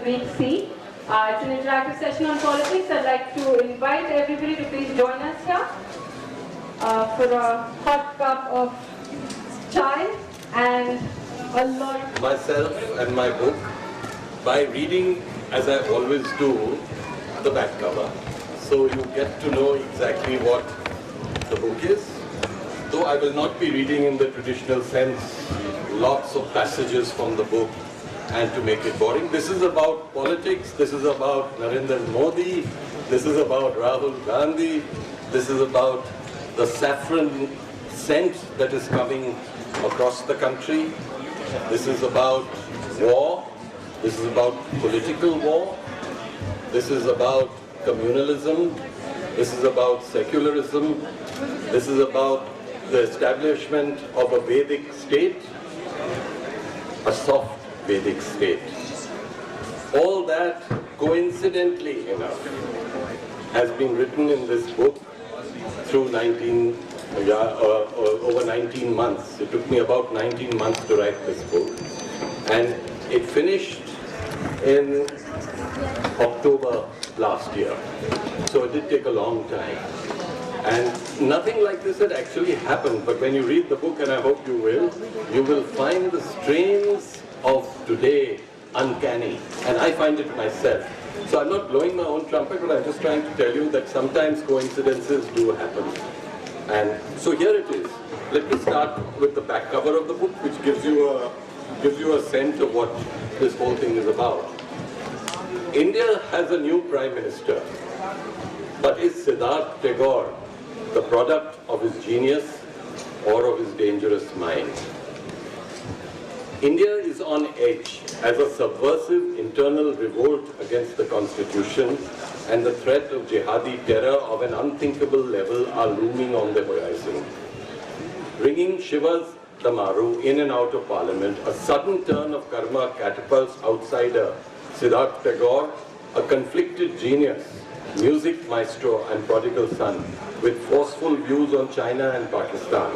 Tabrik C. It's an interactive session on politics. I'd like to invite everybody to please join us here for a hot cup of chai and a lot. Myself and my book by reading, as I always do, the back cover. So you get to know exactly what the book is. Though I will not be reading in the traditional sense lots of passages from the book and to make it boring. This is about politics, this is about Narendra Modi, this is about Rahul Gandhi, this is about the saffron scent that is coming across the country, this is about war, this is about political war, this is about communalism, this is about secularism, this is about the establishment of a Vedic state, a soft Vedic state. All that, coincidentally enough, has been written in this book through over 19 months. It took me about 19 months to write this book. And it finished in October last year. So it did take a long time. And nothing like this had actually happened, but when you read the book, and I hope you will find the strains of today uncanny. And I find it myself. So I'm not blowing my own trumpet, but I'm just trying to tell you that sometimes coincidences do happen. And so here it is. Let me start with the back cover of the book, which gives you a sense of what this whole thing is about. India has a new Prime Minister, but is Siddharth Tagore the product of his genius or of his dangerous mind? India is on edge as a subversive internal revolt against the constitution and the threat of jihadi terror of an unthinkable level are looming on the horizon. Bringing Shiva's Tamaru in and out of parliament, a sudden turn of karma catapults outsider Siddharth Tagore, a conflicted genius, music maestro and prodigal son, with forceful views on China and Pakistan,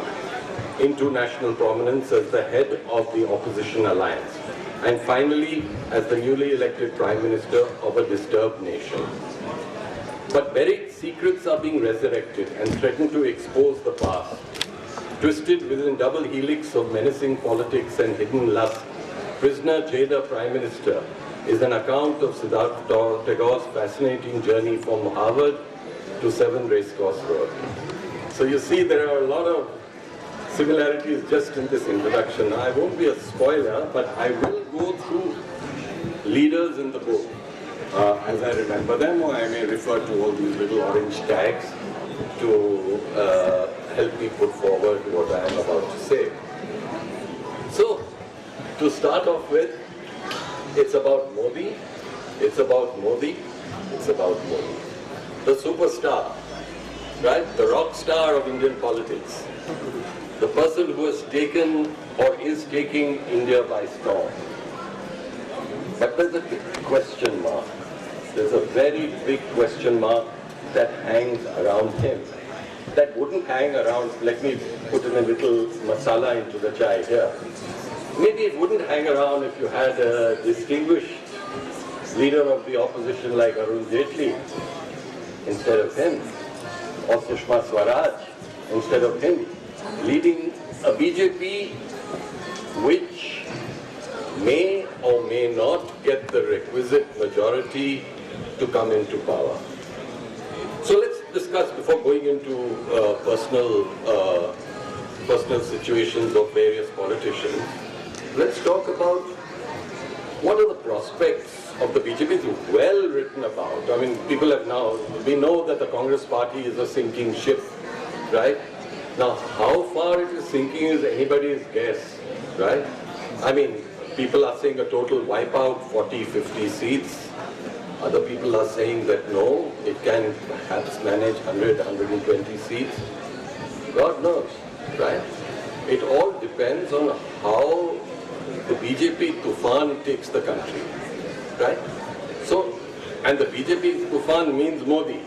into national prominence as the head of the opposition alliance, and finally as the newly elected Prime Minister of a disturbed nation. But buried secrets are being resurrected and threaten to expose the past. Twisted within double helix of menacing politics and hidden lust, prisoner Jailor Prime Minister is an account of Siddharth Tagore's fascinating journey from Harvard to 7 Racecourse Road. So you see there are a lot of similarities just in this introduction. I won't be a spoiler, but I will go through leaders in the book as I remember them, or I may refer to all these little orange tags to help me put forward what I am about to say. So, to start off with, it's about Modi, it's about Modi, it's about Modi. The superstar, right? The rock star of Indian politics. The person who has taken or is taking India by storm. But there's a big question mark. There's a very big question mark that hangs around him. That wouldn't hang around, let me put in a little masala into the chai here. Maybe it wouldn't hang around if you had a distinguished leader of the opposition like Rahul Kejri instead of him, or Sushma Swaraj instead of him, leading a BJP which may or may not get the requisite majority to come into power. So let's discuss, before going into personal situations of various politicians, let's talk about what are the prospects of the BJP. It's well written about. I mean, people have now, we know that the Congress party is a sinking ship, right? Now, how far it is sinking is anybody's guess, right? I mean, people are saying a total wipeout, 40, 50 seats. Other people are saying that no, it can perhaps manage 100, 120 seats. God knows, right? It all depends on how the BJP Tufan takes the country, right? So, and the BJP Tufan means Modi.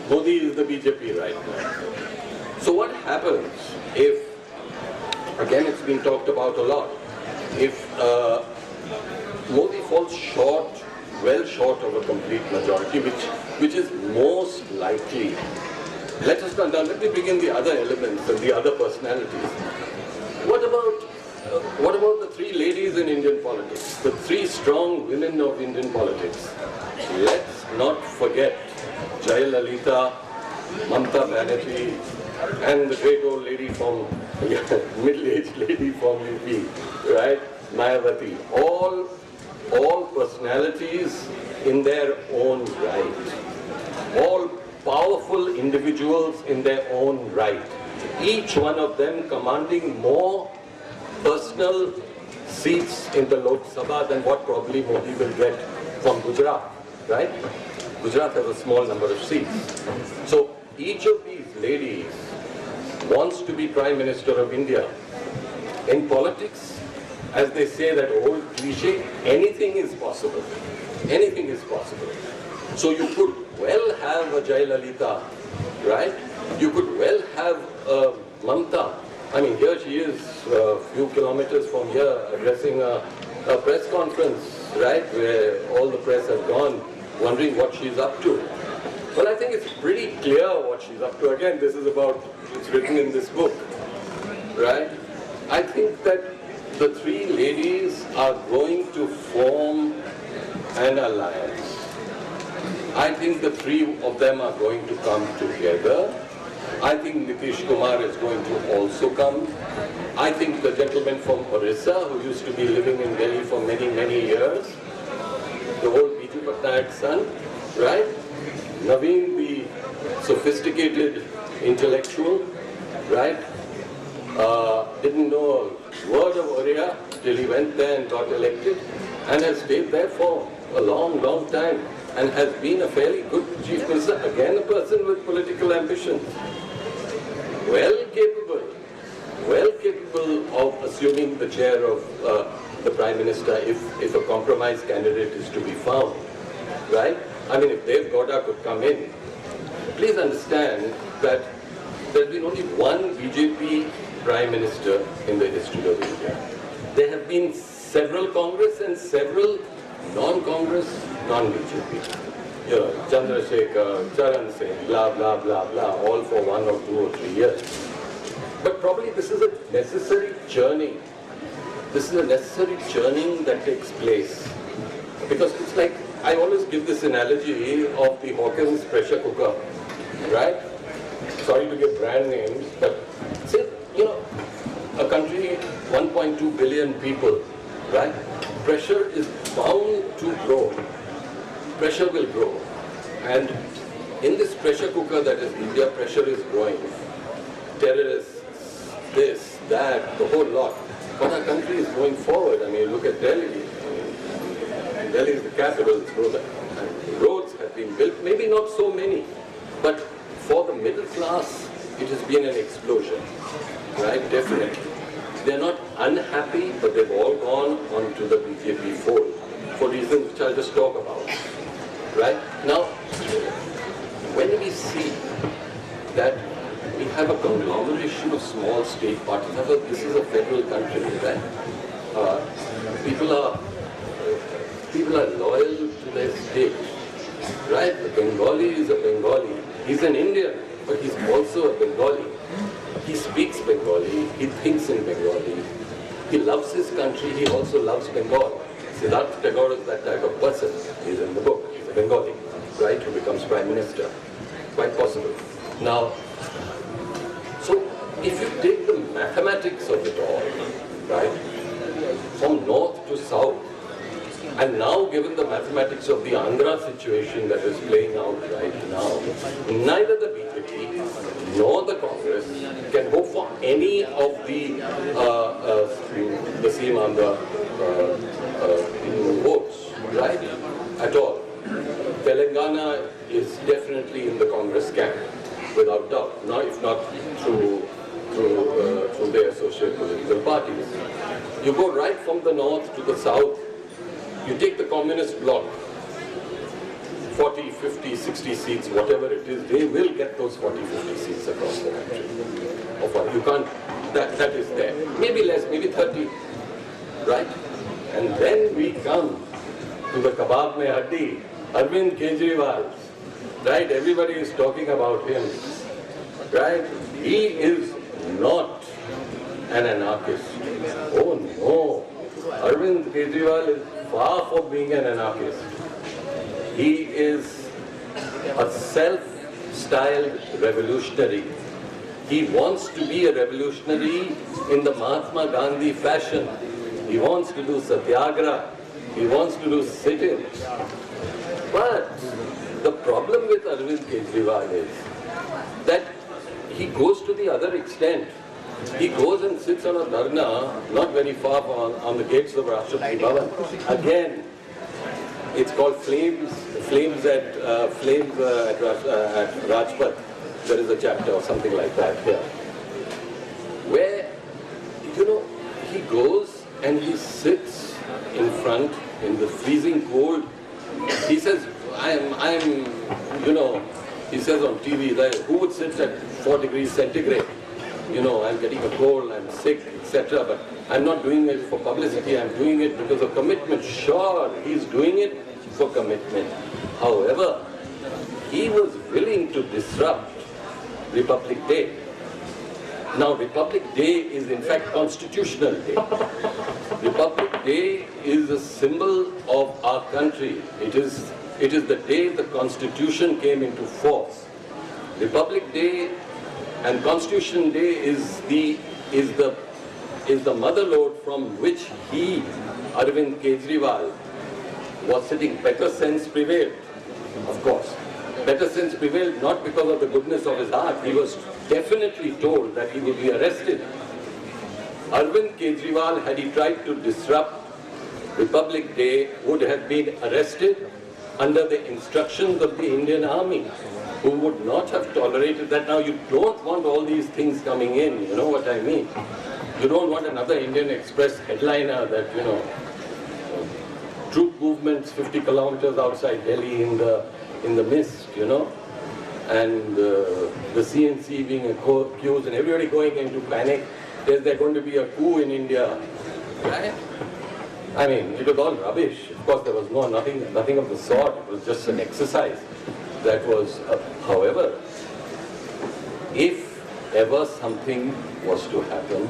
Modi is the BJP right now. So what happens if, again it's been talked about a lot, if Modi falls short well short of a complete majority, which is most likely. Let me begin the other elements and the other personalities. What about the three ladies in Indian politics, the three strong women of Indian politics? Let's not forget Jayalalitha, Mamata Banerjee, and the great old lady from, middle-aged lady from UP, right? Mayawati. All personalities in their own right. All powerful individuals in their own right. Each one of them commanding more personal seats in the Lok Sabha than what probably Modi will get from Gujarat, right? Gujarat has a small number of seats. So each of these ladies wants to be Prime Minister of India. In politics, as they say that old cliche, anything is possible. Anything is possible. So you could well have a Jayalalitha, right? You could well have a Mamata. I mean, here she is a few kilometers from here addressing a press conference, right, where all the press have gone, wondering what she's up to. Well, I think it's pretty clear what she's up to. Again, this is about, it's written in this book, right? I think that the three ladies are going to form an alliance. I think the three of them are going to come together. I think Nitish Kumar is going to also come. I think the gentleman from Orissa, who used to be living in Delhi for many, many years, the old Biju Patnaik's son, right? Naveen, the sophisticated intellectual, right? Didn't know a word of Oriya till he went there and got elected, and has stayed there for a long, long time, and has been a fairly good chief minister. Again, a person with political ambition. Well capable of assuming the chair of the Prime Minister if a compromise candidate is to be found, right? I mean, if Dev Gowda could come in, please understand that there's been only one BJP Prime Minister in the history of India. There have been several Congress and several non-Congress, non-BJP. You know, Chandrasekhar, Charan Singh, blah, blah, blah, blah, all for 1 or 2 or 3 years. But probably this is a necessary churning. This is a necessary churning that takes place. Because it's like, I always give this analogy of the Hawkins pressure cooker, right? Sorry to give brand names, but say, you know, a country, 1.2 billion people, right? Pressure is bound to grow. Pressure will grow. And in this pressure cooker that is India, pressure is growing. Terrorists, this, that, the whole lot. But our country is going forward. I mean, look at Delhi. Delhi is the capital. Roads have been built, maybe not so many, but for the middle class, it has been an explosion, right? Definitely. They're not unhappy, but they've all gone onto the BJP fold for reasons which I'll just talk about, right? Now, when we see that we have a conglomeration of small state parties, this is a federal country, right? People are loyal to their state, right? The Bengali is a Bengali. He's an Indian, but he's also a Bengali. He speaks Bengali, he thinks in Bengali. He loves his country, he also loves Bengal. Siddhartha Tagore is that type of person. He's in the book, he's a Bengali, right, who becomes Prime Minister. Quite possible. Now, so if you take the mathematics of it all, right, from north to south, and now given the mathematics of the Andhra situation that is playing out right now, neither the BJP nor the Congress can hope for any of the Seemandhra votes, right, at all. Telangana is definitely in the Congress camp, without doubt, now if not through their associate political parties. You go right from the north to the south, you take the communist bloc, 40, 50, 60 seats, whatever it is, they will get those 40, 50 seats across the country. You can't, that is there. Maybe less, maybe 30, right? And then we come to the kebab mein haddi, Arvind Kejriwal, right? Everybody is talking about him, right? He is not an anarchist. Oh no, Arvind Kejriwal is far from being an anarchist. He is a self-styled revolutionary. He wants to be a revolutionary in the Mahatma Gandhi fashion. He wants to do satyagraha. He wants to do sit-ins. But the problem with Arvind Kejriwal is that he goes to the other extent. He goes and sits on a dharna, not very far on the gates of Rashtrapati Bhavan. Again, it's called Flames at Rajpath. There is a chapter or something like that here, where, he goes and he sits in front in the freezing cold. He says, he says on TV that who would sit at 4 degrees centigrade? I'm getting a cold, I'm sick, etc. But I'm not doing it for publicity, I'm doing it because of commitment. Sure, he's doing it for commitment. However, he was willing to disrupt Republic Day. Now, Republic Day is in fact Constitutional Day. Republic Day is a symbol of our country. It is the day the Constitution came into force. Republic Day and Constitution Day is the mother lode from which he, Arvind Kejriwal, was sitting. Better sense prevailed, of course. Better sense prevailed not because of the goodness of his heart. He was definitely told that he would be arrested. Arvind Kejriwal, had he tried to disrupt Republic Day, would have been arrested under the instructions of the Indian Army, who would not have tolerated that. Now, you don't want all these things coming in, you know what I mean? You don't want another Indian Express headliner that, troop movements 50 kilometers outside Delhi in the mist, and the CNC being accused and everybody going into panic. Is there going to be a coup in India? Right? I mean, it was all rubbish. Of course, there was nothing of the sort. It was just an exercise. That was, however, if ever something was to happen,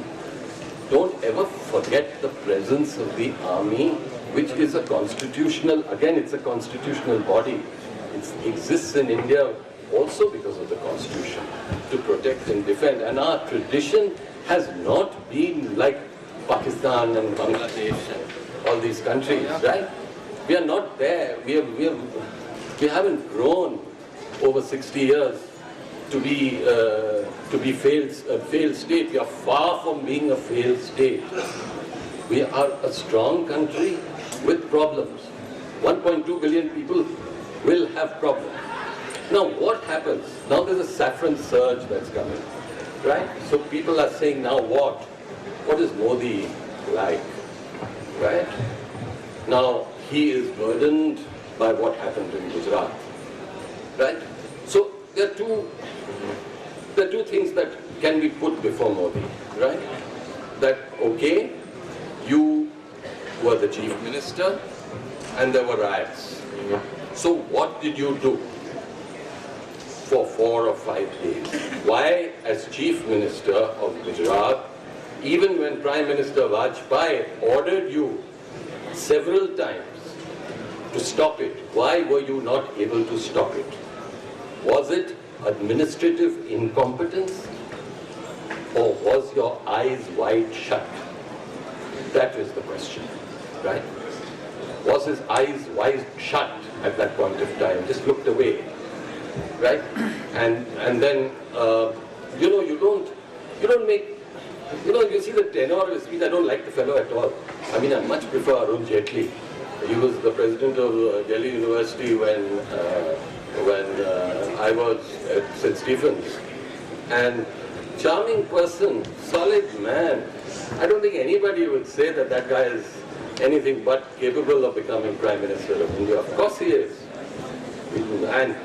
don't ever forget the presence of the army, which is a constitutional, again, it's a constitutional body. It exists in India also because of the Constitution, to protect and defend. And our tradition has not been like Pakistan and Bangladesh and all these countries, right? We are not there. We haven't grown over 60 years to be a failed state. We are far from being a failed state. We are a strong country with problems. 1.2 billion people will have problems. Now what happens? Now there's a saffron surge that's coming, right? So people are saying, now what? What is Modi like, right? Now he is burdened by what happened in Gujarat, right? So there are two things that can be put before Modi, right? That, okay, you were the chief minister and there were riots. So what did you do for 4 or 5 days? Why, as chief minister of Gujarat, even when Prime Minister Vajpayee ordered you several times to stop it, why were you not able to stop it? Was it administrative incompetence, or was your eyes wide shut? That is the question, right? Was his eyes wide shut at that point of time? Just looked away, right? And then you don't make. You see the tenor of his speech. I don't like the fellow at all. I mean, I much prefer Arun Jaitley. He was the president of Delhi University when I was at St. Stephen's, and charming person, solid man. I don't think anybody would say that that guy is anything but capable of becoming Prime Minister of India. Of course he is. And